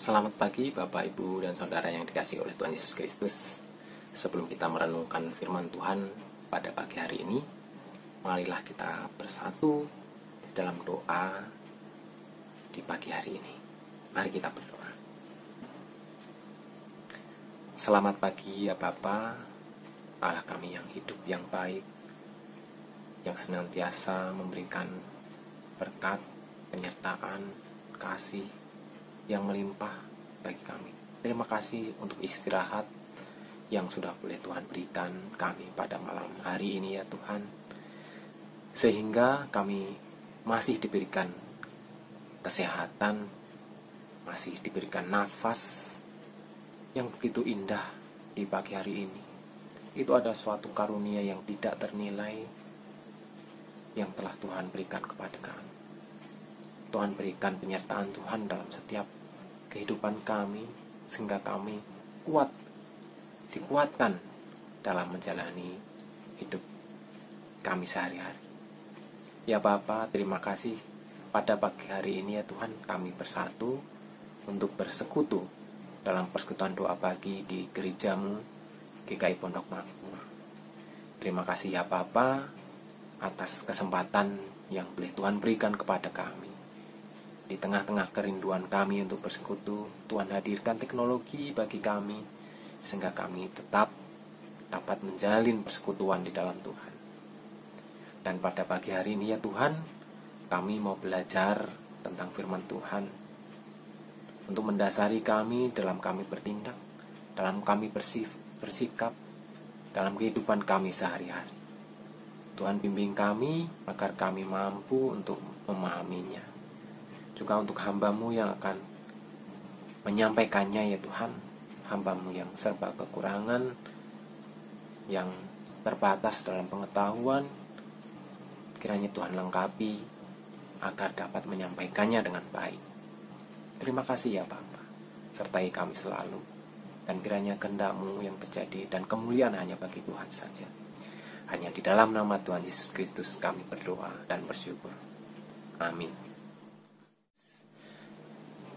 Selamat pagi Bapak, Ibu, dan Saudara yang dikasihi oleh Tuhan Yesus Kristus. Sebelum kita merenungkan firman Tuhan pada pagi hari ini, marilah kita bersatu dalam doa di pagi hari ini. Mari kita berdoa. Selamat pagi ya Bapa, Allah kami yang hidup, yang baik, yang senantiasa memberikan berkat, penyertaan, kasih yang melimpah bagi kami. Terima kasih untuk istirahat yang sudah boleh Tuhan berikan kami pada malam hari ini ya Tuhan, sehingga kami masih diberikan kesehatan, masih diberikan nafas yang begitu indah di pagi hari ini. Itu ada suatu karunia yang tidak ternilai yang telah Tuhan berikan kepada kami. Tuhan berikan penyertaan Tuhan dalam setiap kehidupan kami, sehingga kami dikuatkan dalam menjalani hidup kami sehari-hari. Ya Bapa, terima kasih pada pagi hari ini ya Tuhan, kami bersatu untuk bersekutu dalam persekutuan doa pagi di gerejamu GKI Pondok Makmur. Terima kasih ya Bapa atas kesempatan yang boleh Tuhan berikan kepada kami. Di tengah-tengah kerinduan kami untuk bersekutu, Tuhan hadirkan teknologi bagi kami, sehingga kami tetap dapat menjalin persekutuan di dalam Tuhan. Dan pada pagi hari ini ya Tuhan, kami mau belajar tentang firman Tuhan, untuk mendasari kami dalam kami bertindak, dalam kami bersikap, dalam kehidupan kami sehari-hari. Tuhan bimbing kami agar kami mampu untuk memahaminya. Juga untuk hamba-Mu yang akan menyampaikannya ya Tuhan, hamba-Mu yang serba kekurangan, yang terbatas dalam pengetahuan, kiranya Tuhan lengkapi agar dapat menyampaikannya dengan baik. Terima kasih ya Bapa, sertai kami selalu, dan kiranya kehendak-Mu yang terjadi dan kemuliaan hanya bagi Tuhan saja. Hanya di dalam nama Tuhan Yesus Kristus kami berdoa dan bersyukur. Amin.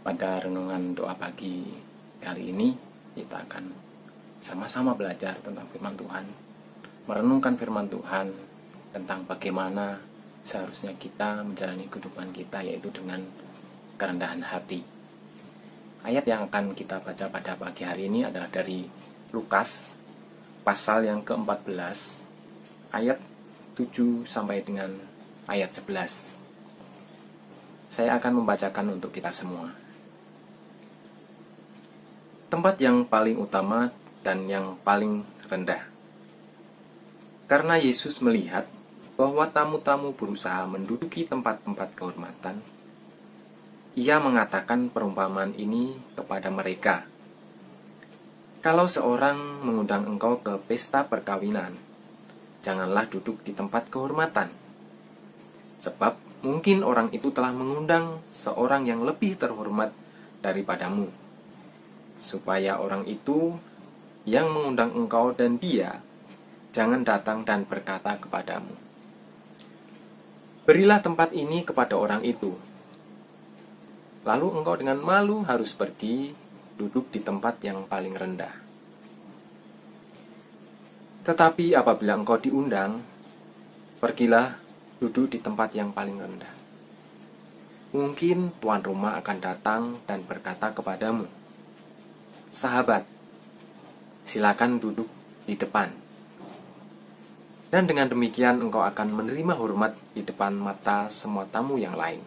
Pada renungan doa pagi kali ini, kita akan sama-sama belajar tentang firman Tuhan, merenungkan firman Tuhan tentang bagaimana seharusnya kita menjalani kehidupan kita, yaitu dengan kerendahan hati. Ayat yang akan kita baca pada pagi hari ini adalah dari Lukas pasal yang ke-14, ayat 7 sampai dengan ayat 11. Saya akan membacakan untuk kita semua. Tempat yang paling utama dan yang paling rendah. Karena Yesus melihat bahwa tamu-tamu berusaha menduduki tempat-tempat kehormatan, Ia mengatakan perumpamaan ini kepada mereka. Kalau seorang mengundang engkau ke pesta perkawinan, janganlah duduk di tempat kehormatan, sebab mungkin orang itu telah mengundang seorang yang lebih terhormat daripadamu, supaya orang itu yang mengundang engkau dan dia jangan datang dan berkata kepadamu, berilah tempat ini kepada orang itu. Lalu engkau dengan malu harus pergi duduk di tempat yang paling rendah. Tetapi apabila engkau diundang, pergilah duduk di tempat yang paling rendah. Mungkin tuan rumah akan datang dan berkata kepadamu, sahabat, silakan duduk di depan. Dan dengan demikian engkau akan menerima hormat di depan mata semua tamu yang lain.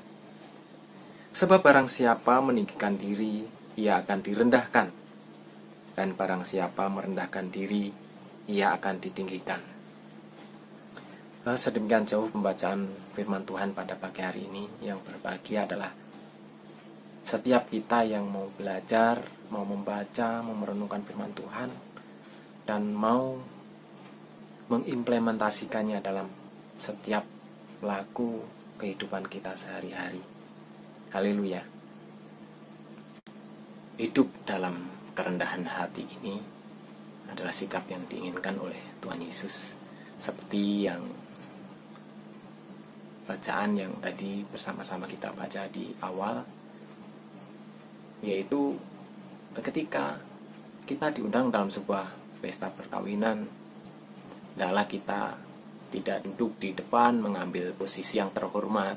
Sebab barang siapa meninggikan diri, ia akan direndahkan. Dan barang siapa merendahkan diri, ia akan ditinggikan. Sedemikian jauh pembacaan firman Tuhan pada pagi hari ini. Yang berbahagia adalah setiap kita yang mau belajar, mau membaca, mau merenungkan firman Tuhan, dan mau mengimplementasikannya dalam setiap laku kehidupan kita sehari-hari. Haleluya. Hidup dalam kerendahan hati ini adalah sikap yang diinginkan oleh Tuhan Yesus. Seperti yang bacaan yang tadi bersama-sama kita baca di awal, yaitu ketika kita diundang dalam sebuah pesta perkawinan, hendaklah kita tidak duduk di depan mengambil posisi yang terhormat,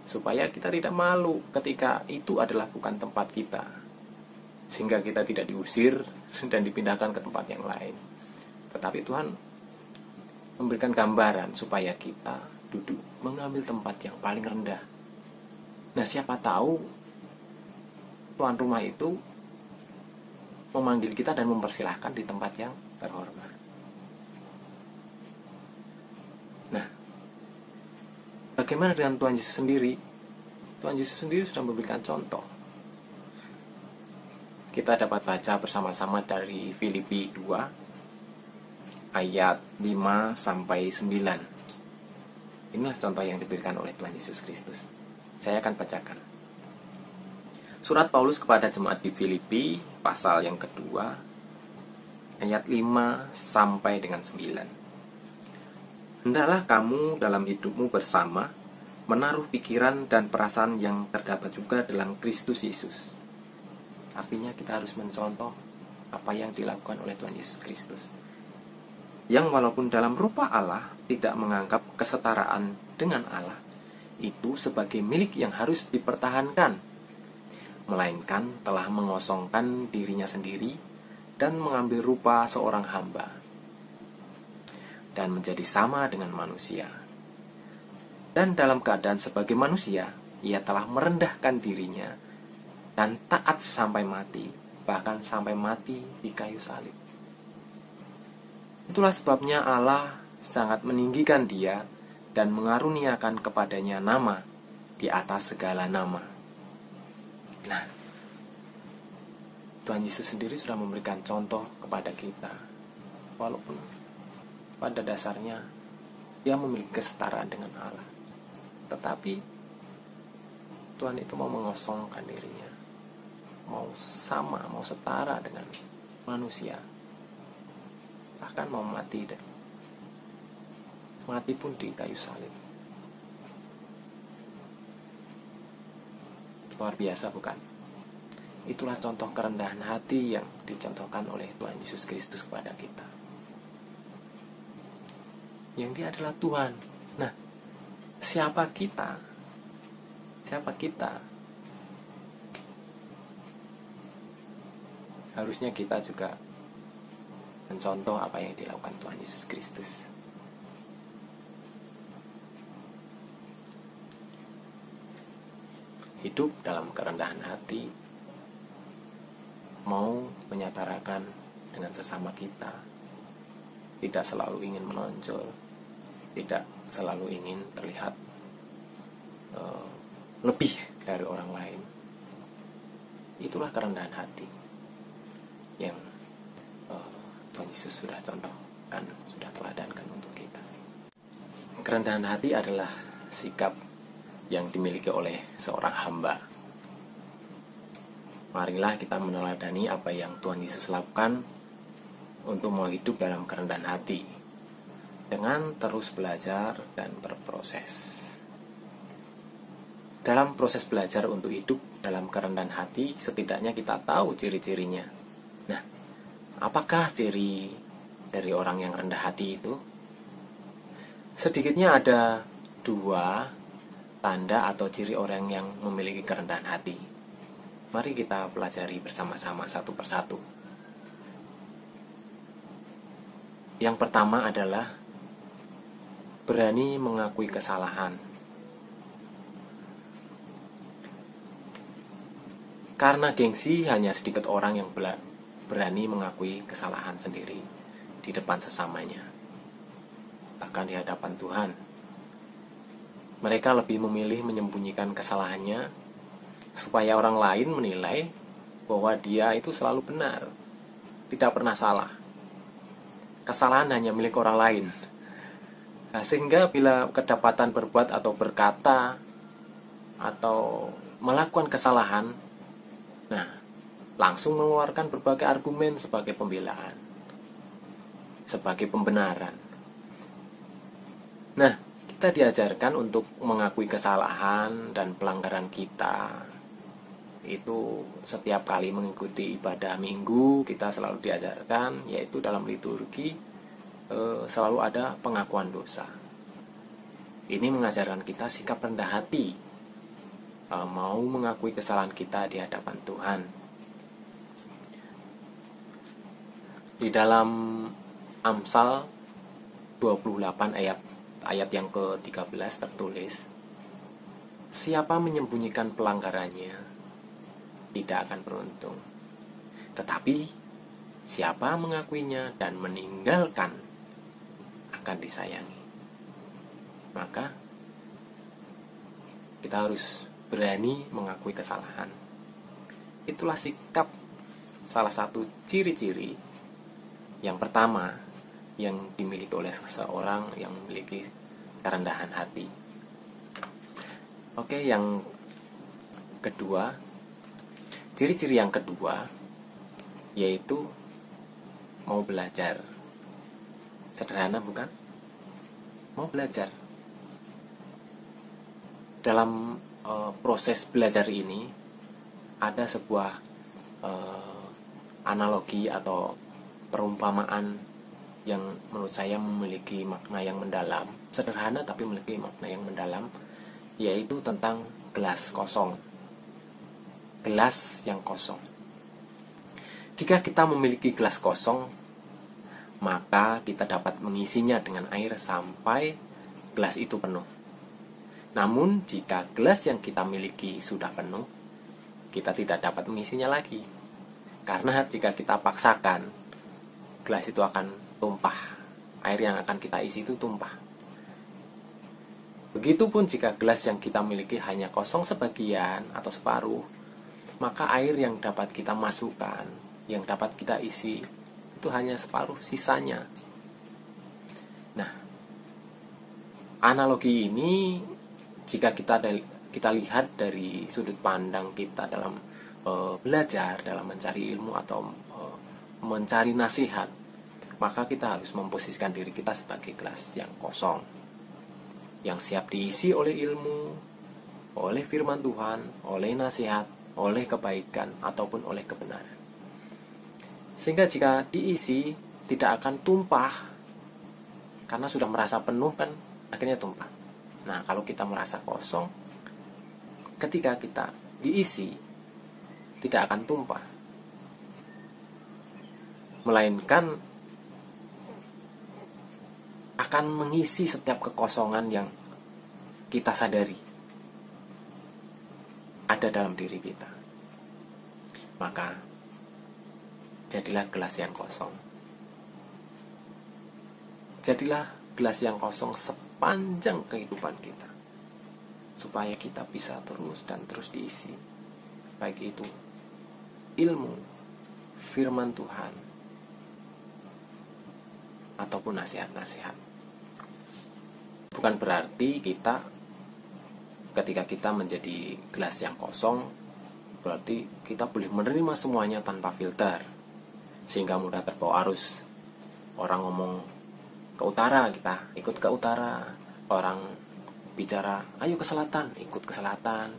supaya kita tidak malu ketika itu adalah bukan tempat kita, sehingga kita tidak diusir dan dipindahkan ke tempat yang lain. Tetapi Tuhan memberikan gambaran supaya kita duduk mengambil tempat yang paling rendah. Nah, siapa tahu tuan rumah itu memanggil kita dan mempersilahkan di tempat yang terhormat. Nah, bagaimana dengan Tuhan Yesus sendiri? Tuhan Yesus sendiri sudah memberikan contoh. Kita dapat baca bersama-sama dari Filipi 2 ayat 5 sampai 9. Inilah contoh yang diberikan oleh Tuhan Yesus Kristus. Saya akan bacakan. Surat Paulus kepada jemaat di Filipi, pasal yang kedua, ayat 5 sampai dengan 9. Hendaklah kamu dalam hidupmu bersama menaruh pikiran dan perasaan yang terdapat juga dalam Kristus Yesus. Artinya kita harus mencontoh apa yang dilakukan oleh Tuhan Yesus Kristus, yang walaupun dalam rupa Allah tidak menganggap kesetaraan dengan Allah itu sebagai milik yang harus dipertahankan, melainkan telah mengosongkan dirinya sendiri dan mengambil rupa seorang hamba dan menjadi sama dengan manusia. Dan dalam keadaan sebagai manusia, ia telah merendahkan dirinya dan taat sampai mati, bahkan sampai mati di kayu salib. Itulah sebabnya Allah sangat meninggikan dia dan mengaruniakan kepadanya nama di atas segala nama. Nah, Tuhan Yesus sendiri sudah memberikan contoh kepada kita, walaupun pada dasarnya dia memiliki kesetaraan dengan Allah, tetapi Tuhan itu mau mengosongkan dirinya, mau sama, mau setara dengan manusia, bahkan mau mati pun di kayu salib. Luar biasa, bukan? Itulah contoh kerendahan hati yang dicontohkan oleh Tuhan Yesus Kristus kepada kita, yang dia adalah Tuhan. Nah, siapa kita? Harusnya kita juga mencontoh apa yang dilakukan Tuhan Yesus Kristus. Hidup dalam kerendahan hati, mau menyatarakan dengan sesama kita, tidak selalu ingin menonjol, tidak selalu ingin terlihat lebih dari orang lain. Itulah kerendahan hati yang Tuhan Yesus sudah contohkan, sudah teladankan untuk kita. Kerendahan hati adalah sikap yang dimiliki oleh seorang hamba. Marilah kita meneladani apa yang Tuhan Yesus lakukan untuk mau hidup dalam kerendahan hati, dengan terus belajar dan berproses. Dalam proses belajar untuk hidup dalam kerendahan hati, setidaknya kita tahu ciri-cirinya. Nah, apakah ciri dari orang yang rendah hati itu? Sedikitnya ada 2 tanda atau ciri orang yang memiliki kerendahan hati. Mari kita pelajari bersama-sama satu persatu. Yang pertama adalah berani mengakui kesalahan. Karena gengsi, hanya sedikit orang yang berani mengakui kesalahan sendiri di depan sesamanya, bahkan di hadapan Tuhan. Mereka lebih memilih menyembunyikan kesalahannya supaya orang lain menilai bahwa dia itu selalu benar, tidak pernah salah. Kesalahan hanya milik orang lain. Nah, sehingga bila kedapatan berbuat atau berkata atau melakukan kesalahan, nah, langsung mengeluarkan berbagai argumen sebagai pembelaan, sebagai pembenaran. Nah, kita diajarkan untuk mengakui kesalahan dan pelanggaran kita itu setiap kali mengikuti ibadah minggu kita selalu diajarkan, yaitu dalam liturgi selalu ada pengakuan dosa. Ini mengajarkan kita sikap rendah hati, mau mengakui kesalahan kita di hadapan Tuhan. Di dalam Amsal 28 ayat yang ke-13 tertulis, siapa menyembunyikan pelanggarannya tidak akan beruntung, tetapi siapa mengakuinya dan meninggalkan akan disayangi. Maka kita harus berani mengakui kesalahan. Itulah sikap, salah satu ciri-ciri yang pertama yang dimiliki oleh seseorang yang memiliki kerendahan hati. Oke, yang kedua, ciri-ciri yang kedua yaitu mau belajar. Sederhana bukan? Mau belajar. Dalam proses belajar ini ada sebuah analogi atau perumpamaan yang menurut saya memiliki makna yang mendalam. Sederhana tapi memiliki makna yang mendalam, yaitu tentang gelas kosong. Gelas yang kosong. Jika kita memiliki gelas kosong, maka kita dapat mengisinya dengan air sampai gelas itu penuh. Namun jika gelas yang kita miliki sudah penuh, kita tidak dapat mengisinya lagi. Karena jika kita paksakan, gelas itu akan tumpah. Air yang akan kita isi itu tumpah. Begitupun jika gelas yang kita miliki hanya kosong sebagian atau separuh, maka air yang dapat kita masukkan, yang dapat kita isi, itu hanya separuh sisanya. Nah, analogi ini jika kita lihat dari sudut pandang kita dalam belajar, dalam mencari ilmu atau mencari nasihat, maka kita harus memposisikan diri kita sebagai gelas yang kosong, yang siap diisi oleh ilmu, oleh firman Tuhan, oleh nasihat, oleh kebaikan, ataupun oleh kebenaran. Sehingga jika diisi, tidak akan tumpah. Karena sudah merasa penuh kan, akhirnya tumpah. Nah, kalau kita merasa kosong, ketika kita diisi, tidak akan tumpah. Melainkan akan mengisi setiap kekosongan yang kita sadari ada dalam diri kita. Maka jadilah gelas yang kosong. Jadilah gelas yang kosong sepanjang kehidupan kita, supaya kita bisa terus dan terus diisi, baik itu ilmu, firman Tuhan, ataupun nasihat-nasihat. Bukan berarti ketika kita menjadi gelas yang kosong, berarti kita boleh menerima semuanya tanpa filter, sehingga mudah terbawa arus. Orang ngomong ke utara, kita ikut ke utara. Orang bicara, ayo ke selatan, ikut ke selatan.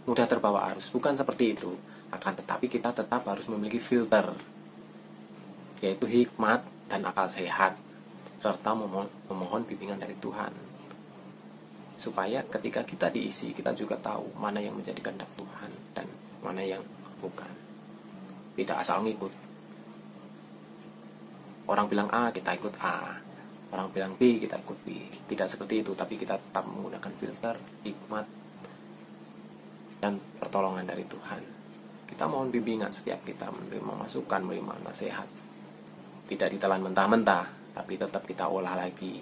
Mudah terbawa arus. Bukan seperti itu. Akan tetapi kita tetap harus memiliki filter, yaitu hikmat dan akal sehat, serta memohon bimbingan dari Tuhan, supaya ketika kita diisi, kita juga tahu mana yang menjadi kehendak Tuhan dan mana yang bukan. Tidak asal ngikut. Orang bilang A, kita ikut A. Orang bilang B, kita ikut B. Tidak seperti itu, tapi kita tetap menggunakan filter, hikmat, dan pertolongan dari Tuhan. Kita mohon bimbingan setiap kita menerima masukan, menerima nasihat. Tidak ditelan mentah-mentah, tapi tetap kita olah lagi.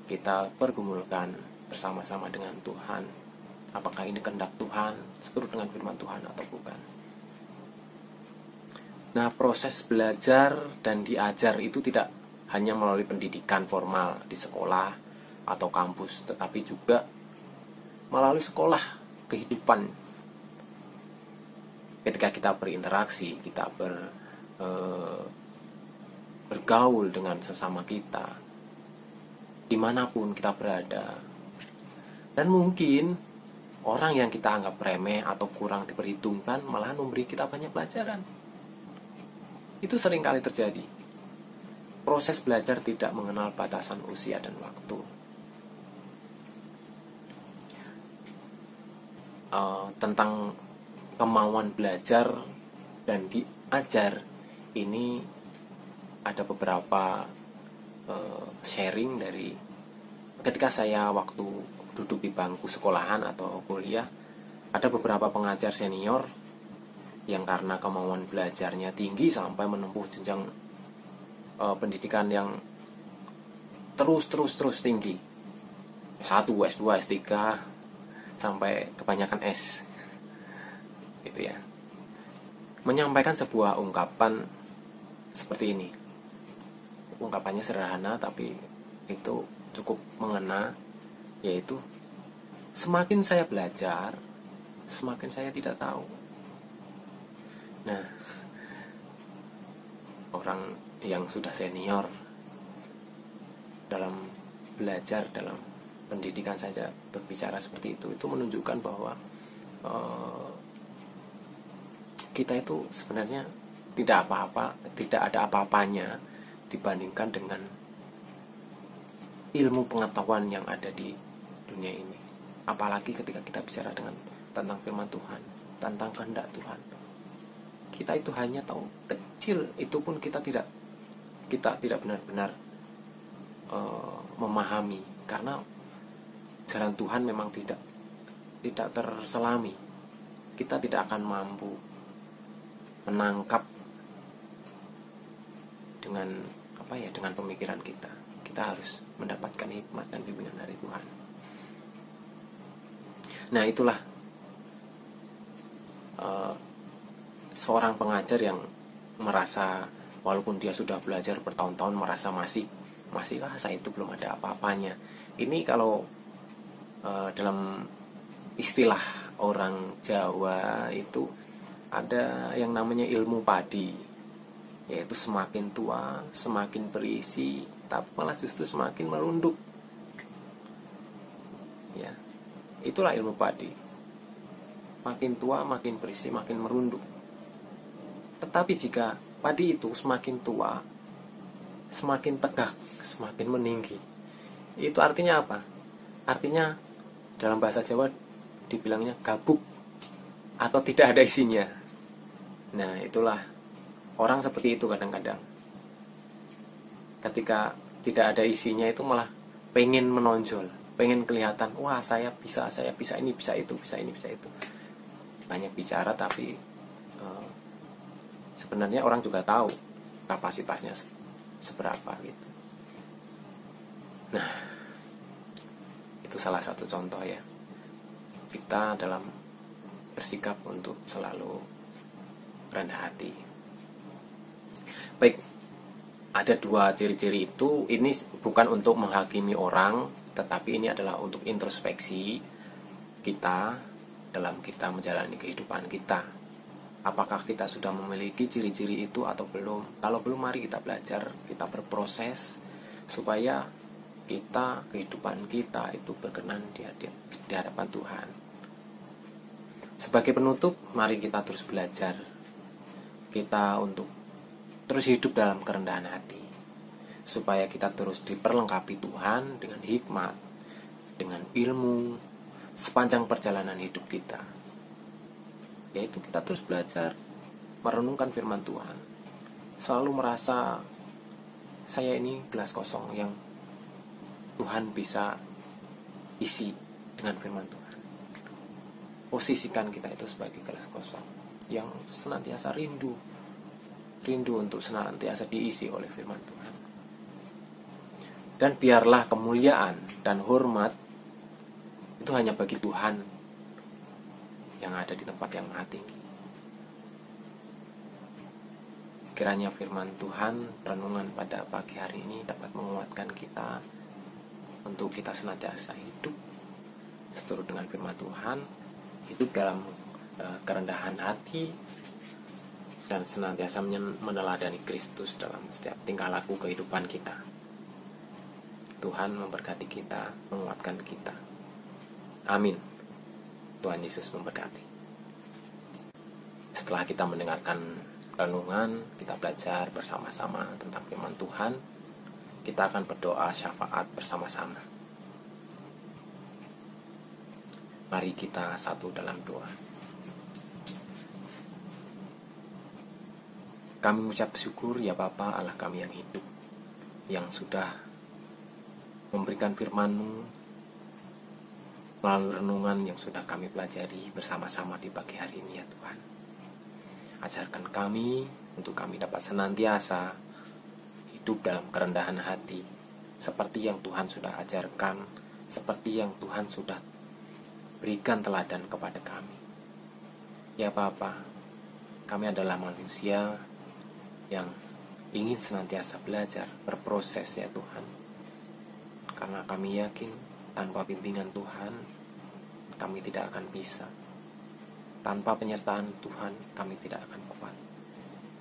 Kita pergumulkan bersama-sama dengan Tuhan. Apakah ini kehendak Tuhan, seturut dengan firman Tuhan atau bukan. Nah, proses belajar dan diajar itu tidak hanya melalui pendidikan formal di sekolah atau kampus, tetapi juga melalui sekolah kehidupan. Ketika kita berinteraksi, kita bergaul dengan sesama kita, dimanapun kita berada. Dan mungkin orang yang kita anggap remeh atau kurang diperhitungkan malahan memberi kita banyak pelajaran. Itu sering kali terjadi. Proses belajar tidak mengenal batasan usia dan waktu. Tentang kemauan belajar dan diajar, ini ada beberapa sharing dari ketika saya waktu duduk di bangku sekolahan atau kuliah. Ada beberapa pengajar senior yang karena kemauan belajarnya tinggi sampai menempuh jenjang pendidikan yang terus tinggi, S1, S2, S3, sampai kebanyakan S, gitu ya, menyampaikan sebuah ungkapan seperti ini. Ungkapannya sederhana tapi itu cukup mengena, yaitu semakin saya belajar, semakin saya tidak tahu. Nah, orang yang sudah senior dalam belajar, dalam pendidikan saja berbicara seperti itu menunjukkan bahwa kita itu sebenarnya tidak ada apa-apanya dibandingkan dengan ilmu pengetahuan yang ada di dunia ini. Apalagi ketika kita bicara tentang firman Tuhan, tentang kehendak Tuhan. Kita itu hanya tahu kecil, itu pun kita tidak benar-benar memahami, karena jalan Tuhan memang tidak terselami. Kita tidak akan mampu menangkap dengan pemikiran kita. Kita harus mendapatkan hikmat dan bimbingan dari Tuhan. Nah, itulah seorang pengajar yang merasa walaupun dia sudah belajar bertahun-tahun merasa masih saya itu belum ada apa-apanya. Ini kalau dalam istilah orang Jawa itu ada yang namanya ilmu padi, yaitu semakin tua semakin berisi, tapi malah justru semakin merunduk. Ya, itulah ilmu padi. Makin tua makin berisi, makin merunduk. Tetapi jika padi itu semakin tua, semakin tegak, semakin meninggi, itu artinya apa? Artinya dalam bahasa Jawa dibilangnya gabuk atau tidak ada isinya. Nah, itulah orang seperti itu kadang-kadang. Ketika tidak ada isinya itu malah pengen menonjol, pengen kelihatan, wah saya bisa ini, bisa itu, bisa ini, bisa itu. Banyak bicara tapi sebenarnya orang juga tahu kapasitasnya seberapa gitu. Nah, itu salah satu contoh ya. Kita dalam bersikap untuk selalu rendah hati. Baik, ada dua ciri-ciri itu. Ini bukan untuk menghakimi orang, tetapi ini adalah untuk introspeksi kita dalam kita menjalani kehidupan kita. Apakah kita sudah memiliki ciri-ciri itu atau belum? Kalau belum, mari kita belajar, kita berproses supaya kehidupan kita itu berkenan di hadapan Tuhan. Sebagai penutup, mari kita terus belajar. Kita untuk terus hidup dalam kerendahan hati, supaya kita terus diperlengkapi Tuhan dengan hikmat, dengan ilmu sepanjang perjalanan hidup kita. Yaitu kita terus belajar merenungkan firman Tuhan, selalu merasa saya ini gelas kosong yang Tuhan bisa isi dengan firman Tuhan. Posisikan kita itu sebagai gelas kosong yang senantiasa rindu untuk senantiasa diisi oleh firman Tuhan. Dan biarlah kemuliaan dan hormat itu hanya bagi Tuhan yang ada di tempat yang maha tinggi. Kiranya firman Tuhan, renungan pada pagi hari ini dapat menguatkan kita untuk kita senantiasa hidup seturut dengan firman Tuhan, hidup dalam kerendahan hati, dan senantiasa meneladani Kristus dalam setiap tingkah laku kehidupan kita. Tuhan memberkati kita, menguatkan kita. Amin. Tuhan Yesus memberkati. Setelah kita mendengarkan renungan, kita belajar bersama-sama tentang firman Tuhan, kita akan berdoa syafaat bersama-sama. Mari kita satu dalam doa. Kami mengucap syukur ya Bapa Allah kami yang hidup, yang sudah memberikan firman-Mu melalui renungan yang sudah kami pelajari bersama-sama di pagi hari ini ya Tuhan. Ajarkan kami untuk kami dapat senantiasa hidup dalam kerendahan hati, seperti yang Tuhan sudah ajarkan, seperti yang Tuhan sudah berikan teladan kepada kami. Ya Bapa, kami adalah manusia yang ingin senantiasa belajar, berproses ya Tuhan. Karena kami yakin tanpa bimbingan Tuhan, kami tidak akan bisa. Tanpa penyertaan Tuhan, kami tidak akan kuat.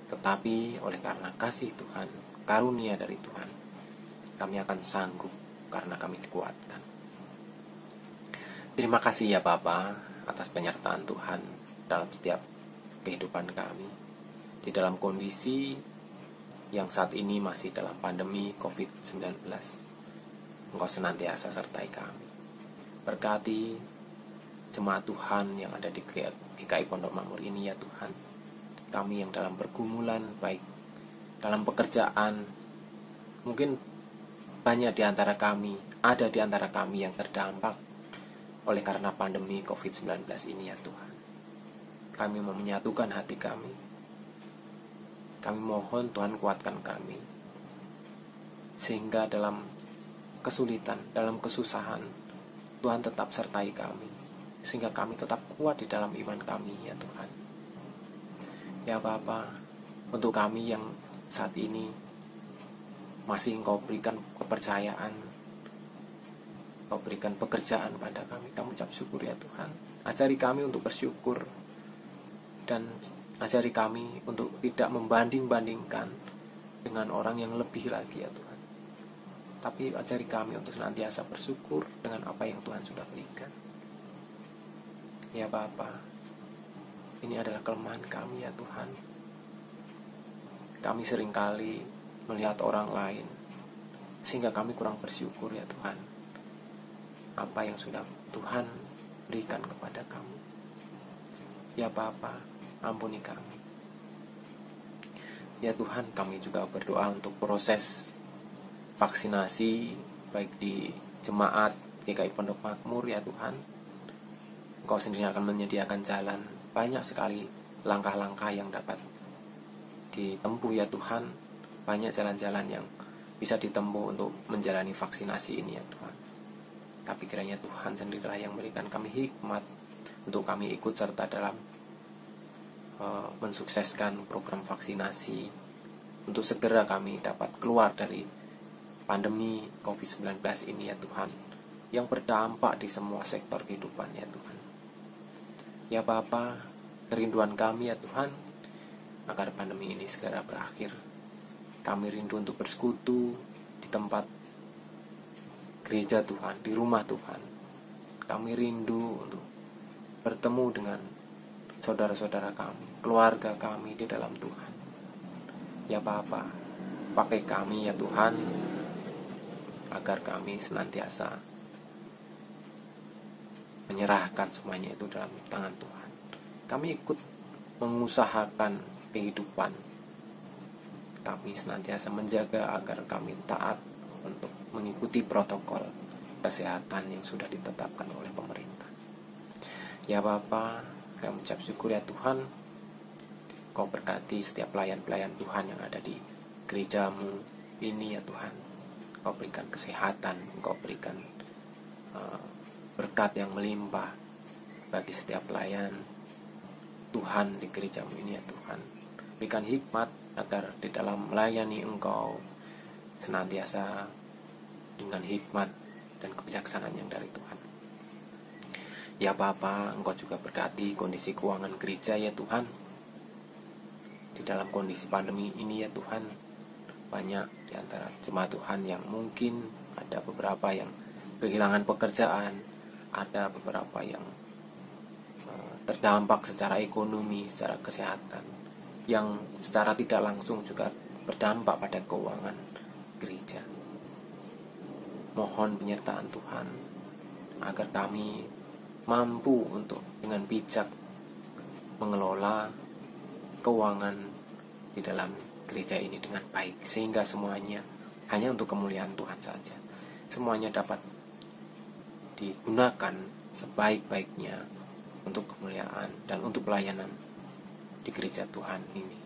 Tetapi oleh karena kasih Tuhan, karunia dari Tuhan, kami akan sanggup karena kami dikuatkan. Terima kasih ya Bapa atas penyertaan Tuhan dalam setiap kehidupan kami. Di dalam kondisi yang saat ini masih dalam pandemi COVID-19, Engkau senantiasa sertai kami. Berkati jemaat Tuhan yang ada di GKI Pondok Makmur ini ya Tuhan. Kami yang dalam pergumulan, baik dalam pekerjaan, mungkin banyak di antara kami, ada di antara kami yang terdampak oleh karena pandemi COVID-19 ini ya Tuhan. Kami mau menyatukan hati kami. Kami mohon Tuhan kuatkan kami, sehingga dalam kesulitan, dalam kesusahan, Tuhan tetap sertai kami, sehingga kami tetap kuat di dalam iman kami ya Tuhan. Ya Bapa, untuk kami yang saat ini masih Engkau berikan kepercayaan, Kau berikan pekerjaan pada kami ucap syukur ya Tuhan. Ajari kami untuk bersyukur, dan ajari kami untuk tidak membanding-bandingkan dengan orang yang lebih lagi ya Tuhan. Tapi ajari kami untuk senantiasa bersyukur dengan apa yang Tuhan sudah berikan. Ya Bapa, ini adalah kelemahan kami ya Tuhan. Kami seringkali melihat orang lain sehingga kami kurang bersyukur ya Tuhan apa yang sudah Tuhan berikan kepada kami. Ya Bapa, ampuni kami. Ya Tuhan, kami juga berdoa untuk proses vaksinasi baik di jemaat GKI Pondok Makmur ya Tuhan. Engkau sendiri akan menyediakan jalan, banyak sekali langkah-langkah yang dapat ditempuh ya Tuhan. Banyak jalan-jalan yang bisa ditempuh untuk menjalani vaksinasi ini ya Tuhan. Tapi kiranya Tuhan sendirilah yang memberikan kami hikmat untuk kami ikut serta dalam mensukseskan program vaksinasi, untuk segera kami dapat keluar dari pandemi COVID-19 ini ya Tuhan, yang berdampak di semua sektor kehidupan ya Tuhan. Ya Bapa, kerinduan kami ya Tuhan agar pandemi ini segera berakhir. Kami rindu untuk bersekutu di tempat gereja Tuhan, di rumah Tuhan. Kami rindu untuk bertemu dengan saudara-saudara kami, keluarga kami di dalam Tuhan. Ya Bapa, pakai kami ya Tuhan, agar kami senantiasa menyerahkan semuanya itu dalam tangan Tuhan. Kami ikut mengusahakan kehidupan. Kami senantiasa menjaga agar kami taat untuk mengikuti protokol kesehatan yang sudah ditetapkan oleh pemerintah. Ya Bapa, kami mengucap syukur ya Tuhan. Kau berkati setiap pelayan-pelayan Tuhan yang ada di gerejamu ini ya Tuhan. Kau berikan kesehatan, Kau berikan berkat yang melimpah bagi setiap pelayan Tuhan di gerejamu ini ya Tuhan. Berikan hikmat agar di dalam melayani Engkau senantiasa dengan hikmat dan kebijaksanaan yang dari Tuhan. Ya Bapa, Engkau juga berkati kondisi keuangan gereja ya Tuhan. Di dalam kondisi pandemi ini ya Tuhan, banyak di antara jemaat Tuhan yang mungkin ada beberapa yang kehilangan pekerjaan, ada beberapa yang terdampak secara ekonomi, secara kesehatan, yang secara tidak langsung juga berdampak pada keuangan gereja. Mohon penyertaan Tuhan agar kami mampu untuk dengan bijak mengelola keuangan di dalam gereja ini dengan baik, sehingga semuanya hanya untuk kemuliaan Tuhan saja. Semuanya dapat digunakan sebaik-baiknya untuk kemuliaan dan untuk pelayanan di gereja Tuhan ini.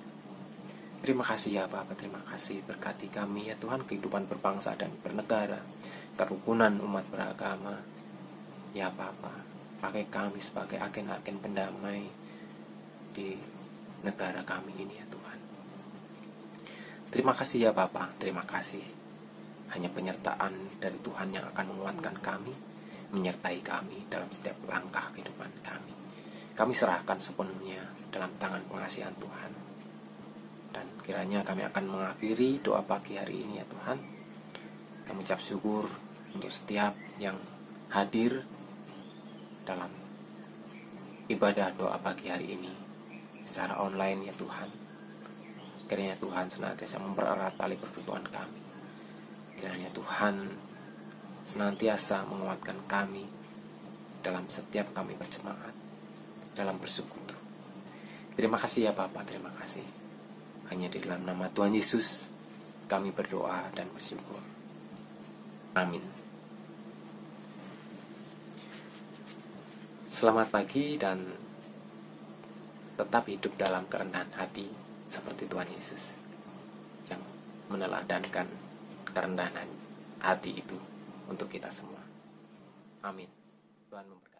Terima kasih ya Bapa, terima kasih, berkati kami ya Tuhan, kehidupan berbangsa dan bernegara, kerukunan umat beragama. Ya Bapa, pakai kami sebagai agen-agen pendamai di negara kami ini ya Tuhan. Terima kasih ya Bapa, terima kasih. Hanya penyertaan dari Tuhan yang akan menguatkan kami, menyertai kami dalam setiap langkah kehidupan kami. Kami serahkan sepenuhnya dalam tangan pengasihan Tuhan. Dan kiranya kami akan mengakhiri doa pagi hari ini ya Tuhan. Kami ucap syukur untuk setiap yang hadir dalam ibadah doa pagi hari ini secara online ya Tuhan. Kiranya Tuhan senantiasa mempererat tali persekutuan kami. Kiranya Tuhan senantiasa menguatkan kami dalam setiap kami berjemaat, dalam bersekutu. Terima kasih ya Bapa, terima kasih. Hanya di dalam nama Tuhan Yesus kami berdoa dan bersyukur. Amin. Selamat pagi dan tetap hidup dalam kerendahan hati seperti Tuhan Yesus yang meneladankan kerendahan hati itu untuk kita semua. Amin. Tuhan memberkati.